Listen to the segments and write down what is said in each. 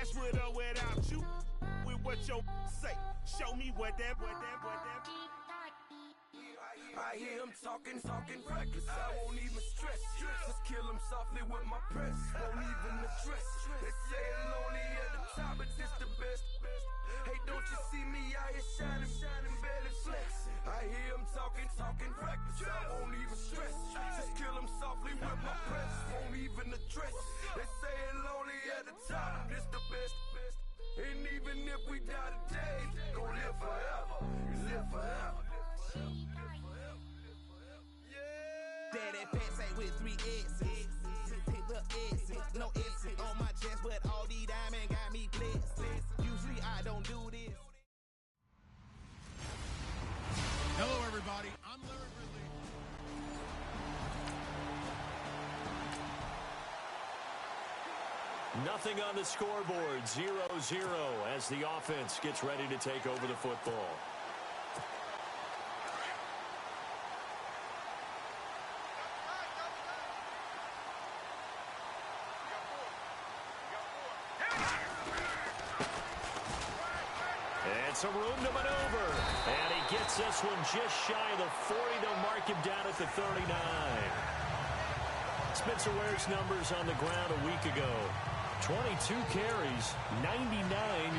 That's with or without you. With what your say. Show me what that. I hear him talking reckless. I won't even stress. Just kill him softly with my press. Won't even address. They say it lonely at the top, but this the best. Hey, don't you see me out here shining, barely flex. I hear him talking reckless. I won't even stress. Just kill him softly with my press. Won't even address. They say it lonely at the top, this the best. And even if we die today, gon' live forever. Live forever. Daddy pants say with 3 S's. Pick the S's, no S's on my chest, but all these diamonds got me blessed. Usually I don't do this. Hello, everybody. I'm Leroux-Malone. Nothing on the scoreboard, 0-0 as the offense gets ready to take over the football. And some room to maneuver. And he gets this one just shy of the 40. They'll mark him down at the 39. Spencer Ware's numbers on the ground a week ago. 22 carries, 99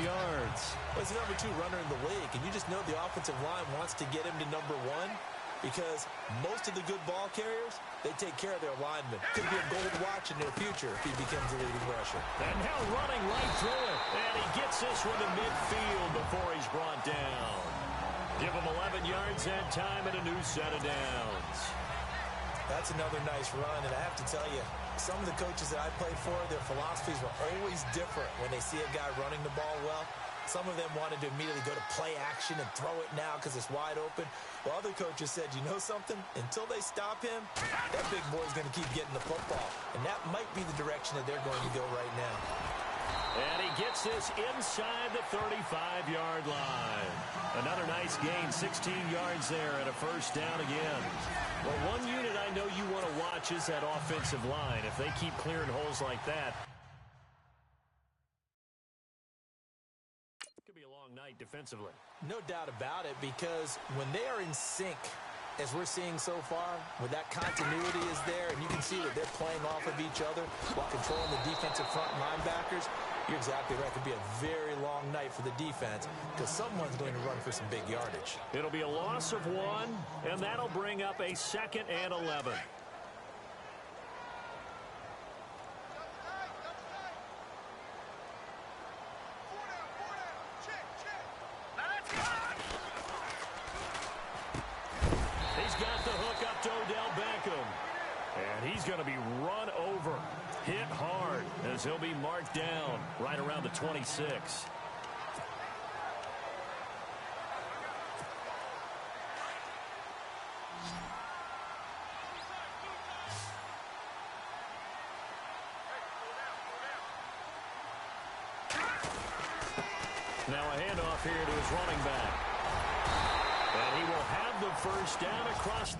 yards. Well, he's the number 2 runner in the league, and you just know the offensive line wants to get him to number 1 because most of the good ball carriers, they take care of their linemen. Could be a gold watch in their future if he becomes a leading rusher. And now running right through it. And he gets this one to midfield before he's brought down. Give him 11 yards that time and a new set of downs. That's another nice run, and I have to tell you, some of the coaches that I played for, their philosophies were always different when they see a guy running the ball well. Some of them wanted to immediately go to play action and throw it now because it's wide open. While other coaches said, you know something? Until they stop him, that big boy's going to keep getting the football. And that might be the direction that they're going to go right now. And he gets this inside the 35-yard line. Another nice gain, 16 yards there and a first down again. Well, one unit I know you want to watch is that offensive line. If they keep clearing holes like that, it could be a long night defensively. No doubt about it, because when they are in sync, as we're seeing so far, where that continuity is there, and you can see that they're playing off of each other while controlling the defensive front linebackers, you're exactly right. It could be a very long night for the defense because someone's going to run for some big yardage. It'll be a loss of 1, and that'll bring up a 2nd and 11. He's got the hook up to Odell Beckham. And he's going to be run over, hit hard, as he'll be marked down right around the 26. Now a handoff here to his running back. And he will have the first down across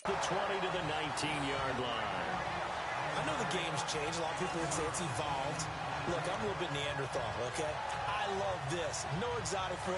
the 20 to the 19-yard line. I know the game's changed. A lot of people would say it's evolved. Look, I'm a little bit Neanderthal, okay? I love this. No exotic for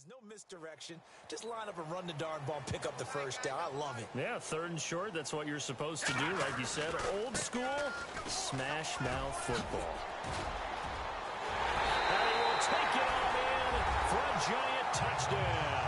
no misdirection. Just line up and run the darn ball, pick up the first down. I love it. Yeah, 3rd and short. That's what you're supposed to do, like you said. Old school smash mouth football. And he will take it on in for a giant touchdown.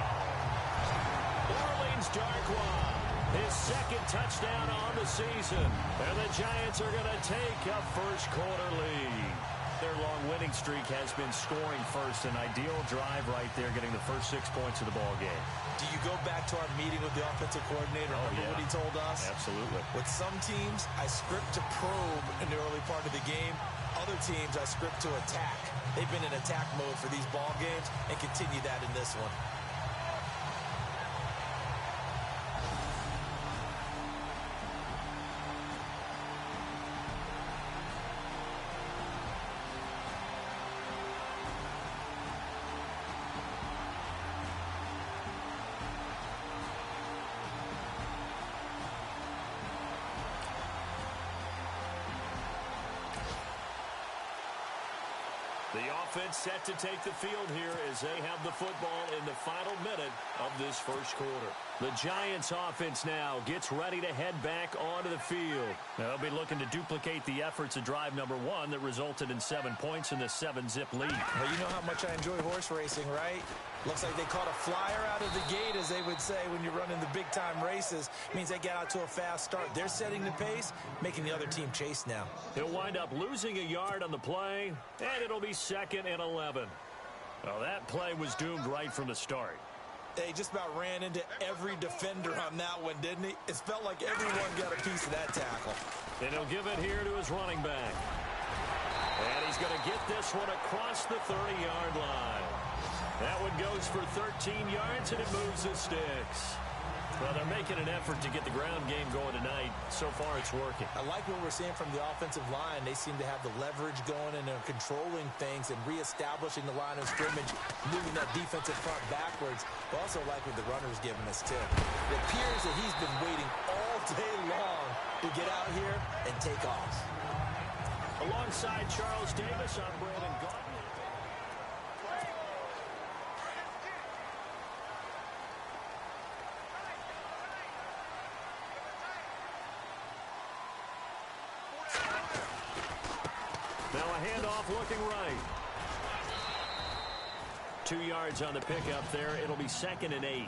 Orleans Darkwa, his 2nd touchdown on the season. And the Giants are going to take a first quarter lead. Their long winning streak has been scoring first. An ideal drive right there, getting the first 6 points of the ball game. Do you go back to our meeting with the offensive coordinator? Remember what he told us? Absolutely. With some teams, I script to probe in the early part of the game. Other teams, I script to attack. They've been in attack mode for these ball games and continue that in this one. The offense set to take the field here as they have the football in the final minute of this first quarter. The Giants offense now gets ready to head back onto the field. They'll be looking to duplicate the efforts of drive number 1 that resulted in 7 points in the 7-zip lead. Well, you know how much I enjoy horse racing, right? Looks like they caught a flyer out of the gate, as they would say when you're running the big-time races. Means they get out to a fast start. They're setting the pace, making the other team chase now. He'll wind up losing a yard on the play, and it'll be 2nd and 11. Well, that play was doomed right from the start. They just about ran into every defender on that one, didn't he? It felt like everyone got a piece of that tackle. And he'll give it here to his running back. And he's going to get this one across the 30-yard line. That one goes for 13 yards, and it moves the sticks. Well, they're making an effort to get the ground game going tonight. So far, it's working. I like what we're seeing from the offensive line. They seem to have the leverage going, and they're controlling things and reestablishing the line of scrimmage, moving that defensive front backwards. But also like what the runner's giving us, too. It appears that he's been waiting all day long to get out here and take off. Alongside Charles Davis, I'm Brandon Gardner. Now a handoff looking right. 2 yards on the pickup there. It'll be 2nd and 8.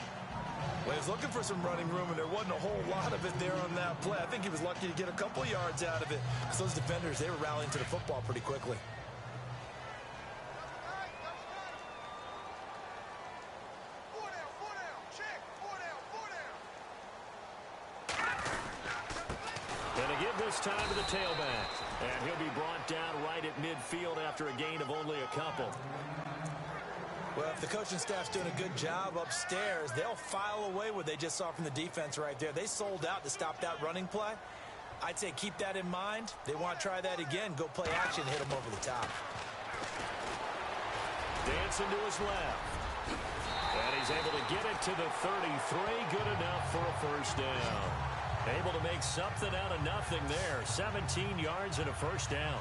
Well, he was looking for some running room, and there wasn't a whole lot of it there on that play. I think he was lucky to get a couple yards out of it. So those defenders, they were rallying to the football pretty quickly. Going to give this time to the tailback. And he'll be brought down right at midfield after a gain of only a couple. Well, if the coaching staff's doing a good job upstairs, they'll file away what they just saw from the defense right there. They sold out to stop that running play. I'd say keep that in mind. They want to try that again. Go play action, hit them over the top. Dancing to his left. And he's able to get it to the 33. Good enough for a first down. Able to make something out of nothing there. 17 yards and a first down.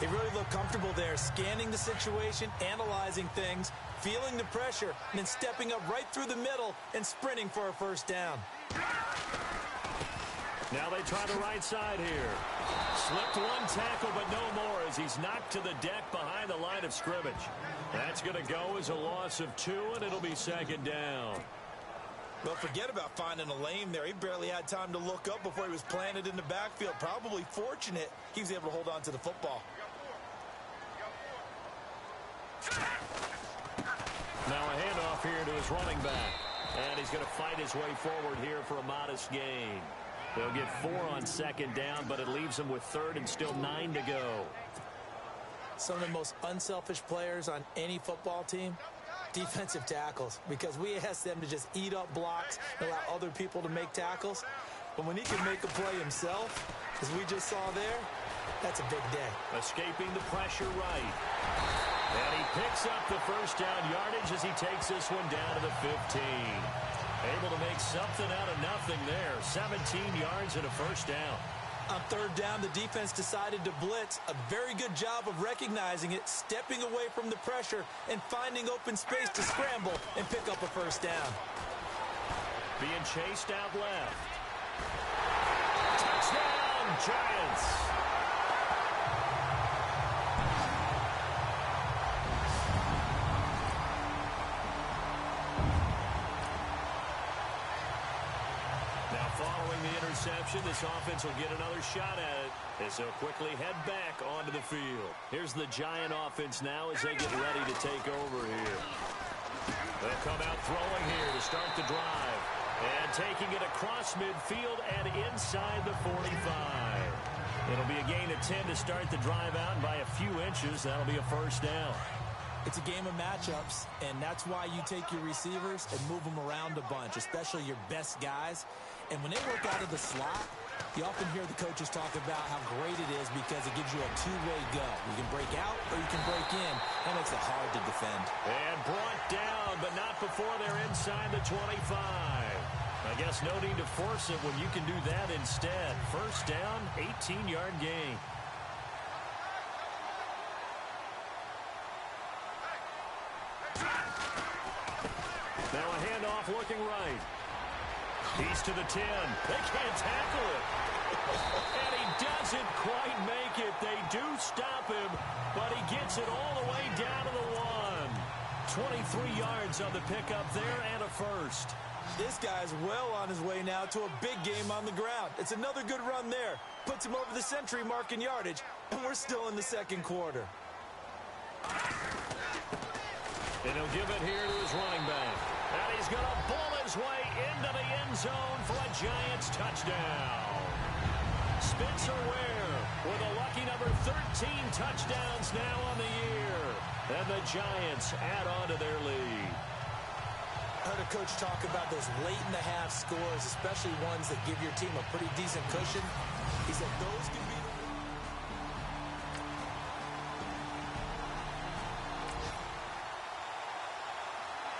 They really look comfortable there, scanning the situation, analyzing things, feeling the pressure, and then stepping up right through the middle and sprinting for a first down. Now they try the right side here. Slipped one tackle, but no more as he's knocked to the deck behind the line of scrimmage. That's going to go as a loss of 2, and it'll be 2nd down. Well, forget about finding a lane there. He barely had time to look up before he was planted in the backfield. Probably fortunate he was able to hold on to the football. Now a handoff here to his running back. And he's going to fight his way forward here for a modest gain. They'll get 4 on 2nd down, but it leaves them with 3rd and still 9 to go. Some of the most unselfish players on any football team, defensive tackles, because we ask them to just eat up blocks and allow other people to make tackles. But when he can make a play himself, as we just saw there, that's a big day. Escaping the pressure right. And he picks up the first down yardage as he takes this one down to the 15. Able to make something out of nothing there. 17 yards and a first down. On 3rd down, the defense decided to blitz. A very good job of recognizing it, stepping away from the pressure, and finding open space to scramble and pick up a first down. Being chased out left. Touchdown, Giants. Now following the interception, this offense will get another shot at it. As he'll quickly head back onto the field. Here's the Giant offense now as they get ready to take over here. They'll come out throwing here to start the drive. And taking it across midfield and inside the 45. It'll be a gain of 10 to start the drive out, and by a few inches, that'll be a first down. It's a game of matchups, and that's why you take your receivers and move them around a bunch, especially your best guys. And when they work out of the slot, you often hear the coaches talk about how great it is because it gives you a two-way go. You can break out or you can break in. That makes it hard to defend. And brought down, but not before they're inside the 25. I guess no need to force it when you can do that instead. First down, 18-yard gain. Now a handoff looking right. He's to the 10. They can't tackle it. And he doesn't quite make it. They do stop him, but he gets it all the way down to the 1. 23 yards on the pickup there and a first. This guy's well on his way now to a big game on the ground. It's another good run there. Puts him over the century mark in yardage, and we're still in the second quarter. And he'll give it here to his running back. And he's going to bull his way into the end zone for a Giants touchdown. Spencer Ware with a lucky number 13 touchdowns now on the year. And the Giants add on to their lead. I heard a coach talk about those late-in-the-half scores, especially ones that give your team a pretty decent cushion. He said those can be...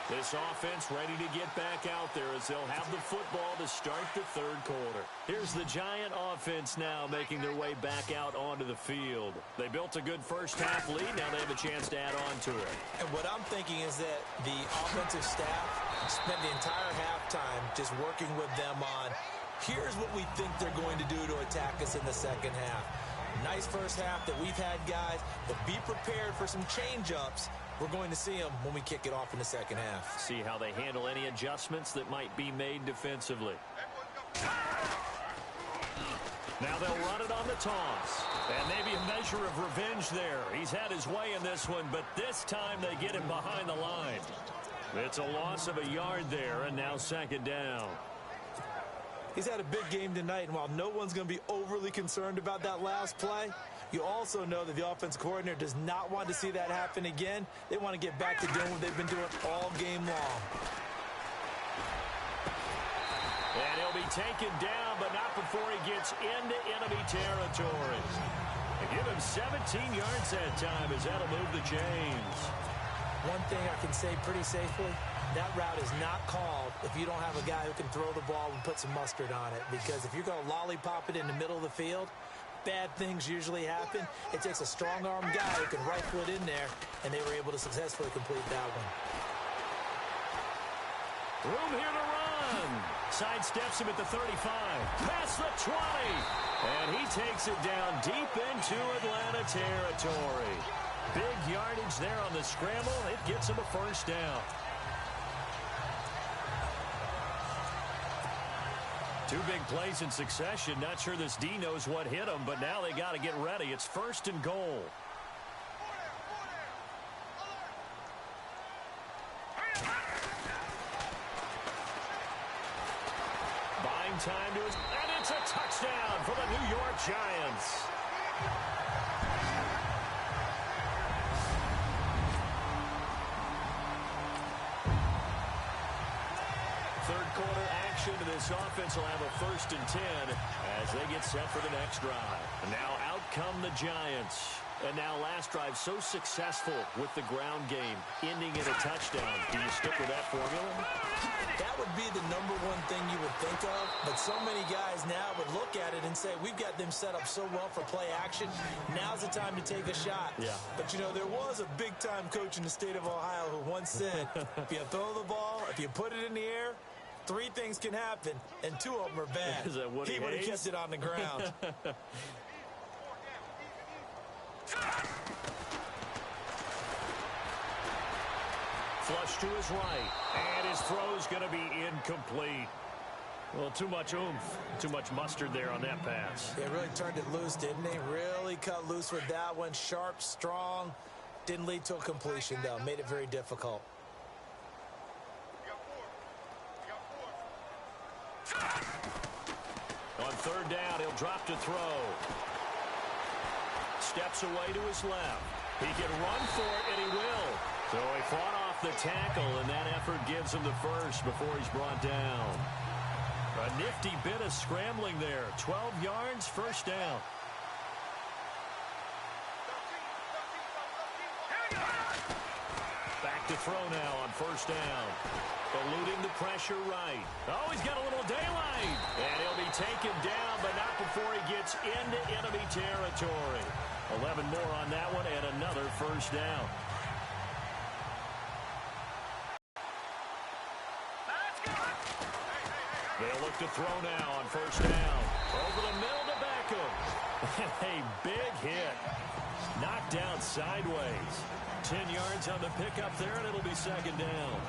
This offense ready to get back out there as they'll have the football to start the third quarter. Here's the Giant offense now making their way back out onto the field. They built a good first-half lead. Now they have a chance to add on to it. And what I'm thinking is that the offensive staff spent the entire halftime just working with them on, here's what we think they're going to do to attack us in the second half. Nice first half that we've had, guys, but be prepared for some change-ups. We're going to see them when we kick it off in the second half. See how they handle any adjustments that might be made defensively. Now they'll run it on the toss. And maybe a measure of revenge there. He's had his way in this one, but this time they get him behind the line. It's a loss of a yard there, and now second down. He's had a big game tonight, and while no one's going to be overly concerned about that last play, you also know that the offense coordinator does not want to see that happen again. They want to get back to doing what they've been doing all game long. And he'll be taken down, but not before he gets into enemy territory. They give him 17 yards that time as that'll move the chains. One thing I can say pretty safely, that route is not called if you don't have a guy who can throw the ball and put some mustard on it. Because if you're going to lollipop it in the middle of the field, bad things usually happen. It takes a strong-arm guy who can rifle it in there, and they were able to successfully complete that one. Room here to run. Sidesteps him at the 35. Past the 20. And he takes it down deep into Atlanta territory. Big yardage there on the scramble. It gets him a first down. Two big plays in succession. Not sure this D knows what hit him, but now they got to get ready. It's first and goal. Buying time to his... And it's a touchdown for the New York Giants. Third quarter action to this offense will have a first and 10 as they get set for the next drive. And now out come the Giants. And now last drive so successful with the ground game, ending in a touchdown. Do you stick with that formula? That would be the number one thing you would think of, but so many guys now would look at it and say, we've got them set up so well for play action. Now's the time to take a shot. Yeah. But, you know, there was a big-time coach in the state of Ohio who once said, if you throw the ball, if you put it in the air, three things can happen, and two of them are bad. Is that Woody He would have Hayes? kept it on the ground. Flush to his right, and his throw's going to be incomplete. Well, too much oomph, too much mustard there on that pass. They really turned it loose, didn't they? Really cut loose with that one. Sharp, strong. Didn't lead to a completion, though. Made it very difficult. On third down, he'll drop to throw. Steps away to his left. He can run for it, and he will. So he fought off the tackle, and that effort gives him the first before he's brought down. A nifty bit of scrambling there. 12 yards, first down. Back to throw now on first down. Eluding the pressure right. Oh, he's got a little daylight. And he'll be taken down, but not before he gets into enemy territory. 11 more on that one, and another first down. They'll look to throw now on first down. Over the middle to Beckham. A big hit. Knocked down sideways. 10 yards on the pickup there, and it'll be second down.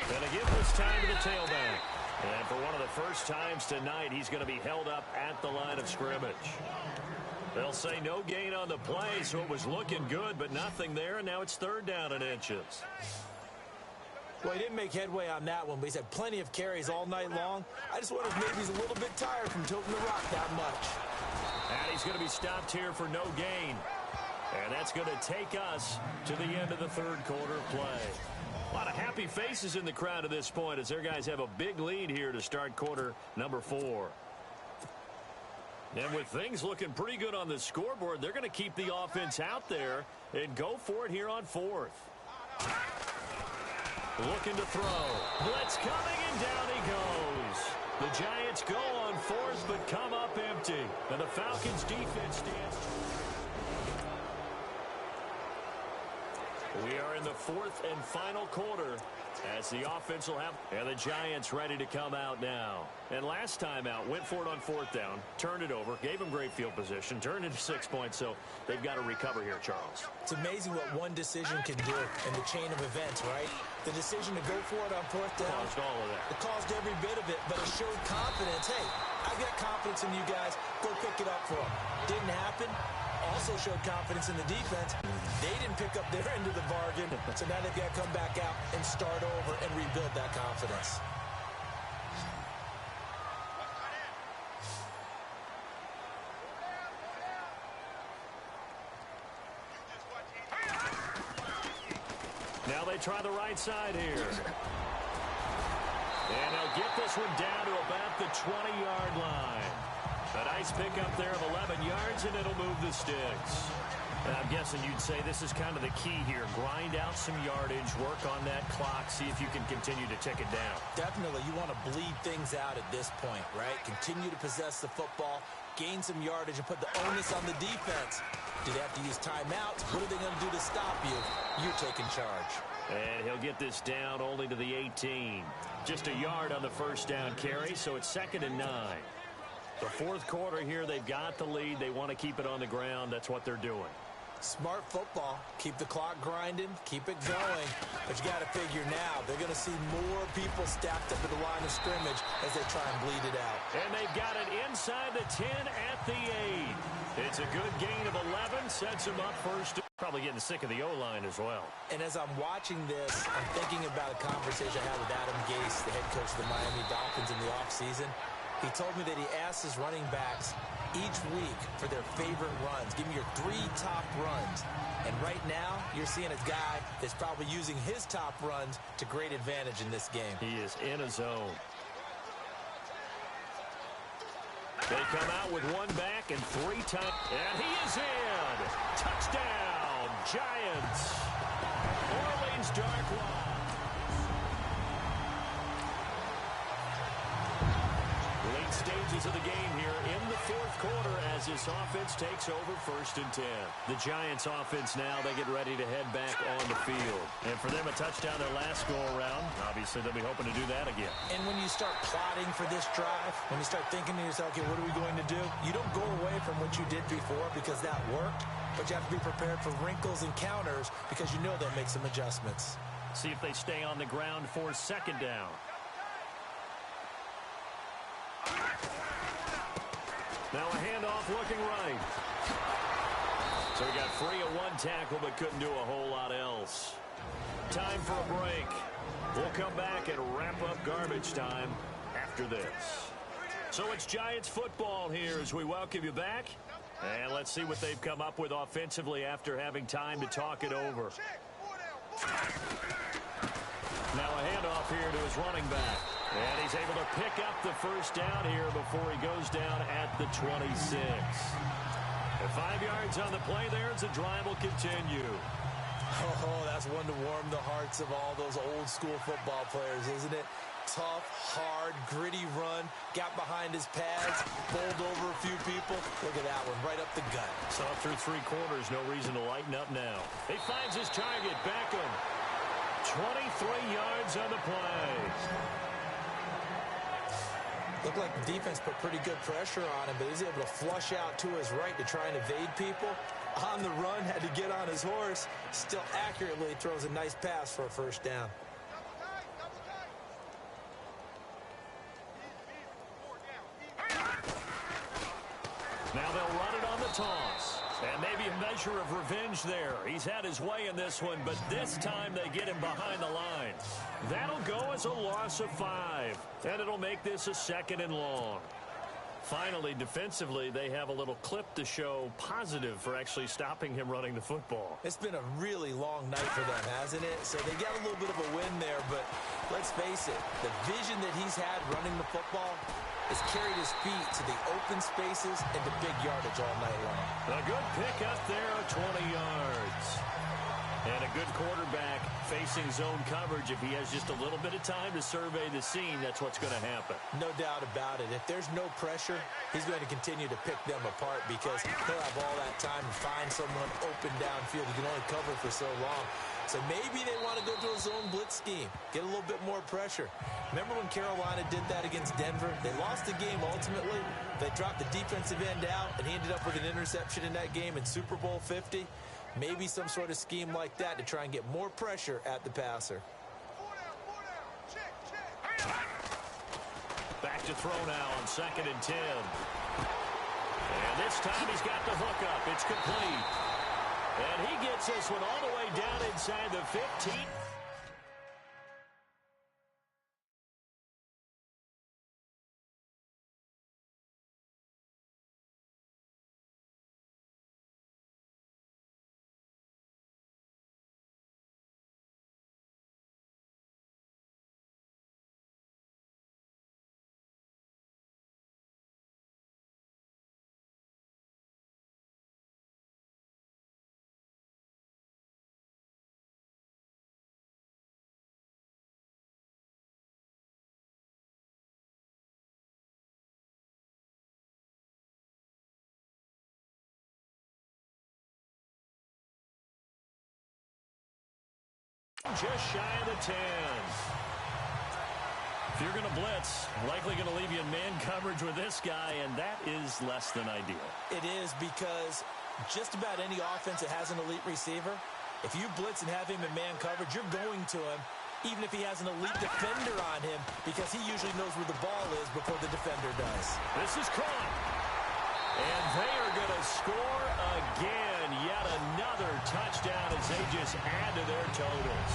Gonna give this time to the tailback. And for one of the first times tonight, he's going to be held up at the line of scrimmage. They'll say no gain on the play, so it was looking good, but nothing there, and now it's third down and inches. Well, he didn't make headway on that one, but he's had plenty of carries all night long. I just wonder if maybe he's a little bit tired from tilting the rock that much. And he's going to be stopped here for no gain. And that's going to take us to the end of the third quarter play. A lot of happy faces in the crowd at this point as their guys have a big lead here to start quarter number 4. And with things looking pretty good on the scoreboard, they're going to keep the offense out there and go for it here on fourth. Looking to throw. Blitz coming, and down he goes. The Giants go on fourth, but come up empty. And the Falcons defense stands. We are in the fourth and final quarter as the offense will have, and the Giants ready to come out now. And last time out, went for it on fourth down, turned it over, gave them great field position, turned into 6 points, so they've got to recover here, Charles. It's amazing what one decision can do in the chain of events, right? The decision to go for it on fourth down. Caused all of that. It caused every bit of it, but it showed confidence. Hey, I've got confidence in you guys. Go pick it up for them. Didn't happen. Also showed confidence in the defense. They didn't pick up their end of the bargain, so now they've got to come back out and start over and rebuild that confidence. Now they try the right side here. And they'll get this one down to about the 20-yard line. A nice pickup there of 11 yards, and it'll move the sticks. And I'm guessing you'd say this is kind of the key here. Grind out some yardage, work on that clock, see if you can continue to tick it down. Definitely. You want to bleed things out at this point, right? Continue to possess the football, gain some yardage, and put the onus on the defense. Do they have to use timeouts? What are they going to do to stop you? You're taking charge. And he'll get this down only to the 18. Just a yard on the first down carry, so it's 2nd and 9. The fourth quarter here, they've got the lead. They want to keep it on the ground. That's what they're doing. Smart football. Keep the clock grinding. Keep it going. But you got to figure now, they're going to see more people stacked up at the line of scrimmage as they try and bleed it out. And they've got it inside the 10 at the 8. It's a good gain of 11. Sets them up first. Probably getting sick of the O-line as well. And as I'm watching this, I'm thinking about a conversation I had with Adam Gase, the head coach of the Miami Dolphins in the offseason. He told me that he asked his running backs each week for their favorite runs. Give me your 3 top runs. And right now, you're seeing a guy that's probably using his top runs to great advantage in this game. He is in a zone. They come out with 1 back and 3 times. And he is in. Touchdown, Giants. Orleans Darkwa. late stages of the game here in the fourth quarter as this offense takes over 1st and 10. The Giants offense now, they get ready to head back on the field. And for them, a touchdown their last go-around. Obviously, they'll be hoping to do that again. And when you start plotting for this drive, when you start thinking to yourself, okay, what are we going to do? You don't go away from what you did before because that worked, but you have to be prepared for wrinkles and counters because you know they'll make some adjustments. See if they stay on the ground for 2nd down. Now a handoff looking right. So he got free of one tackle but couldn't do a whole lot else. Time for a break. We'll come back and wrap up garbage time after this. So it's Giants football here as we welcome you back. And let's see what they've come up with offensively after having time to talk it over. Now a handoff here to his running back. And he's able to pick up the 1st down here before he goes down at the 26. And 5 yards on the play there as the drive will continue. Oh, that's one to warm the hearts of all those old school football players, isn't it? Tough, hard, gritty run, got behind his pads, bowled over a few people. Look at that one, right up the gut. So through 3 quarters, no reason to lighten up now. He finds his target, Beckham. 23 yards on the play. Looked like the defense put pretty good pressure on him, but he's able to flush out to his right to try and evade people. On the run, had to get on his horse. Still accurately throws a nice pass for a 1st down. Now they'll run it on the toss. And maybe a measure of revenge there. He's had his way in this one, but this time they get him behind the line. That'll go as a loss of 5. And it'll make this a 2nd and long. Finally, defensively, they have a little clip to show positive for actually stopping him running the football. It's been a really long night for them, hasn't it? So they got a little bit of a win there, but let's face it, the vision that he's had running the football has carried his feet to the open spaces and the big yardage all night long. A good pickup there of 20 yards. And a good quarterback facing zone coverage. If he has just a little bit of time to survey the scene, that's what's going to happen. No doubt about it. If there's no pressure, he's going to continue to pick them apart because he'll have all that time to find someone open downfield. He can only cover for so long. So maybe they want to go to a zone blitz scheme, get a little bit more pressure. Remember when Carolina did that against Denver? They lost the game ultimately. They dropped the defensive end out, and he ended up with an interception in that game in Super Bowl 50. Maybe some sort of scheme like that to try and get more pressure at the passer. Back to throw now on 2nd and 10. And this time he's got the hook up. It's complete. And he gets this one all the way down inside the 15. Just shy of the 10. If you're going to blitz, likely going to leave you in man coverage with this guy, and that is less than ideal. It is because just about any offense that has an elite receiver, if you blitz and have him in man coverage, you're going to him, even if he has an elite defender on him, because he usually knows where the ball is before the defender does. This is caught. And they are going to score again. Yet another touchdown as they just add to their totals.